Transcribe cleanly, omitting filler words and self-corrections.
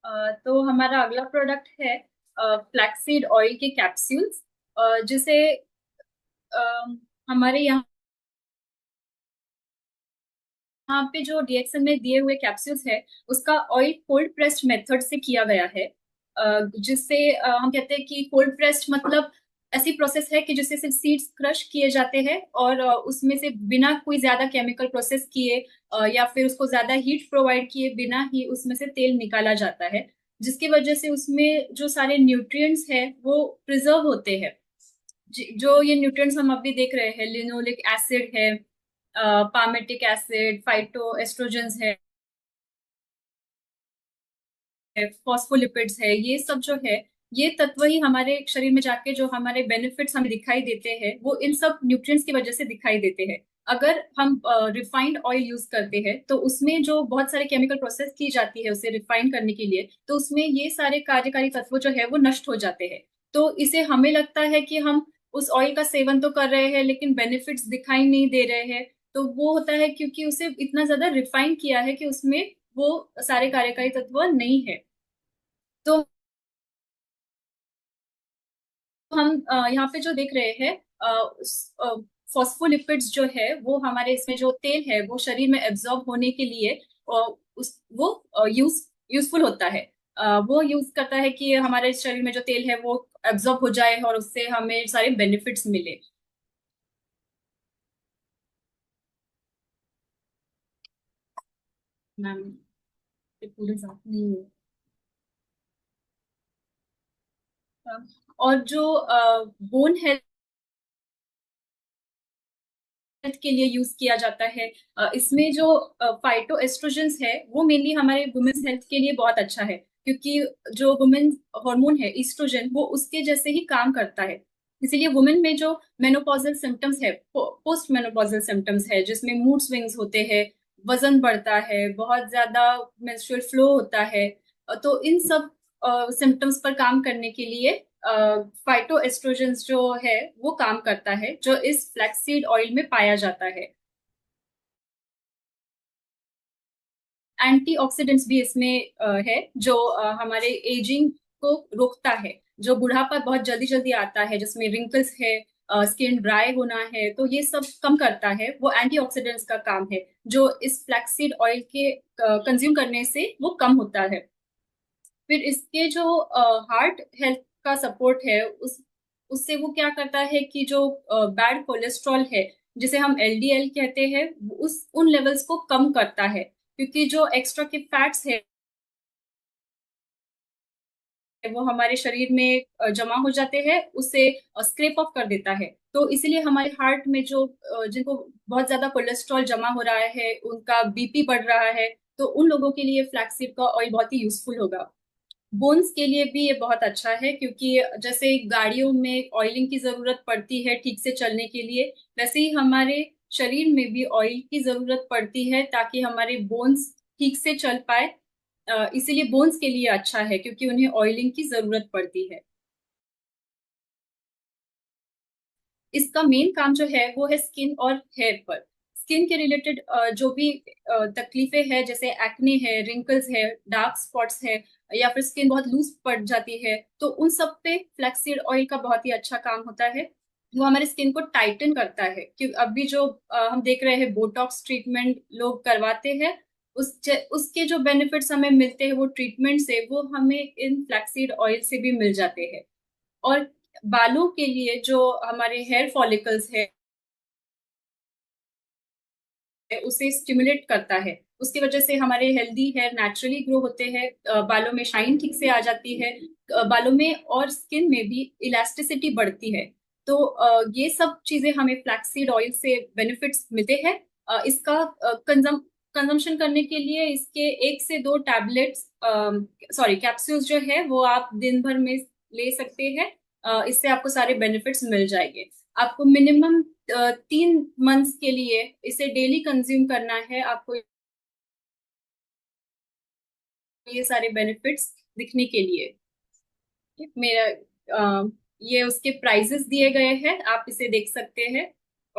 तो हमारा अगला प्रोडक्ट है फ्लैक्सीड ऑयल के कैप्सूल्स, जिसे हमारे यहाँ पे जो डीएक्सएल में दिए हुए कैप्सूल्स है उसका ऑयल कोल्ड प्रेस्ड मेथड से किया गया है। जिससे हम कहते हैं कि कोल्ड प्रेस्ड मतलब ऐसी प्रोसेस है कि जिससे सिर्फ सीड्स क्रश किए जाते हैं और उसमें से बिना कोई ज्यादा केमिकल प्रोसेस किए या फिर उसको ज्यादा हीट प्रोवाइड किए बिना ही उसमें से तेल निकाला जाता है, जिसकी वजह से उसमें जो सारे न्यूट्रिएंट्स हैं वो प्रिजर्व होते हैं। जो ये न्यूट्रिएंट्स हम अभी देख रहे हैं, लिनोलिक एसिड है, पामेटिक एसिड, फाइटो एस्ट्रोजेंस है, फॉस्फोलिपिड्स है, ये सब जो है ये तत्व ही हमारे शरीर में जाके जो हमारे बेनिफिट्स हमें दिखाई देते हैं वो इन सब न्यूट्रिएंट्स की वजह से दिखाई देते हैं। अगर हम रिफाइंड ऑयल यूज करते हैं तो उसमें जो बहुत सारे केमिकल प्रोसेस की जाती है उसे रिफाइन करने के लिए, तो उसमें ये सारे कार्यकारी तत्व जो है वो नष्ट हो जाते हैं। तो इसे हमें लगता है कि हम उस ऑयल का सेवन तो कर रहे हैं लेकिन बेनिफिट्स दिखाई नहीं दे रहे हैं। तो वो होता है क्योंकि उसे इतना ज्यादा रिफाइन किया है कि उसमें वो सारे कार्यकारी तत्व नहीं है। तो हम यहाँ पे जो देख रहे हैं फॉस्फोलिपिड्स जो है वो हमारे इसमें जो तेल है वो शरीर में एब्जॉर्ब होने के लिए वो यूजफुल होता है। वो यूज करता है कि हमारे शरीर में जो तेल है वो एब्जॉर्ब हो जाए और उससे हमें सारे बेनिफिट्स मिले। मैम, ये पूरे साथ नहीं है। और जो बोन हेल्थ के लिए यूज किया जाता है, इसमें जो फाइटो एस्ट्रोजेंस है वो मेनली हमारे वुमेन्स हेल्थ के लिए बहुत अच्छा है, क्योंकि जो वुमेन हार्मोन है ईस्ट्रोजन वो उसके जैसे ही काम करता है। इसीलिए वुमेन में जो मेनोपॉजल सिम्टम्स है, पोस्ट मेनोपॉजल सिम्टम्स है, जिसमें मूड स्विंग्स होते हैं, वजन बढ़ता है, बहुत ज्यादा मेंस्ट्रुअल फ्लो होता है, तो इन सब सिम्टम्स पर काम करने के लिए फाइटो एस्ट्रोजेंस जो है वो काम करता है, जो इस फ्लैक्सीड ऑयल में पाया जाता है। एंटीऑक्सीडेंट्स भी इसमें है, जो हमारे एजिंग को रोकता है। जो बुढ़ापा बहुत जल्दी जल्दी आता है, जिसमें रिंकल्स है, स्किन ड्राई होना है, तो ये सब कम करता है, वो एंटीऑक्सीडेंट्स का काम है, जो इस फ्लैक्सीड ऑयल के कंज्यूम करने से वो कम होता है। फिर इसके जो हार्ट हेल्थ का सपोर्ट है उससे वो क्या करता है कि जो बैड कोलेस्ट्रॉल है, जिसे हम एलडीएल कहते हैं, उस उन लेवल्स को कम करता है, क्योंकि जो एक्स्ट्रा के फैट्स है वो हमारे शरीर में जमा हो जाते हैं, उसे स्क्रेप ऑफ कर देता है। तो इसीलिए हमारे हार्ट में जो जिनको बहुत ज्यादा कोलेस्ट्रॉल जमा हो रहा है, उनका बीपी बढ़ रहा है, तो उन लोगों के लिए फ्लैक्सीड का ऑयल बहुत ही यूजफुल होगा। बोन्स के लिए भी ये बहुत अच्छा है, क्योंकि जैसे गाड़ियों में ऑयलिंग की जरूरत पड़ती है ठीक से चलने के लिए, वैसे ही हमारे शरीर में भी ऑयल की जरूरत पड़ती है ताकि हमारे बोन्स ठीक से चल पाए। इसीलिए बोन्स के लिए अच्छा है क्योंकि उन्हें ऑयलिंग की जरूरत पड़ती है। इसका मेन काम जो है वो है स्किन और हेयर पर। स्किन के रिलेटेड जो भी तकलीफें हैं, जैसे एक्ने है, रिंकल्स है, डार्क स्पॉट्स है, या फिर स्किन बहुत लूज पड़ जाती है, तो उन सब पे फ्लैक्सीड ऑयल का बहुत ही अच्छा काम होता है। वो हमारे स्किन को टाइटन करता है, क्योंकि अभी जो हम देख रहे हैं बोटॉक्स ट्रीटमेंट लोग करवाते हैं, उसके जो बेनिफिट्स हमें मिलते हैं वो ट्रीटमेंट से, वो हमें इन फ्लैक्सीड ऑयल से भी मिल जाते हैं। और बालों के लिए जो हमारे हेयर फॉलिकल्स है उसे स्टिमुलेट करता है, उसकी वजह से हमारे हेल्दी हेयर नेचुरली ग्रो होते हैं, बालों में शाइन ठीक से आ जाती है, बालों में और स्किन में भी इलास्टिसिटी बढ़ती है। तो ये सब चीजें हमें फ्लैक्सीड ऑयल से बेनिफिट्स मिलते हैं। इसका कंजम्पशन करने के लिए इसके 1 से 2 टैबलेट्स, सॉरी कैप्सूल्स जो है वो आप दिन भर में ले सकते हैं। इससे आपको सारे बेनिफिट्स मिल जाएंगे। आपको मिनिमम 3 मंथ्स के लिए इसे डेली कंज्यूम करना है, आपको ये सारे बेनिफिट्स दिखने के लिए। मेरा ये उसके प्राइजेस दिए गए हैं, आप इसे देख सकते हैं।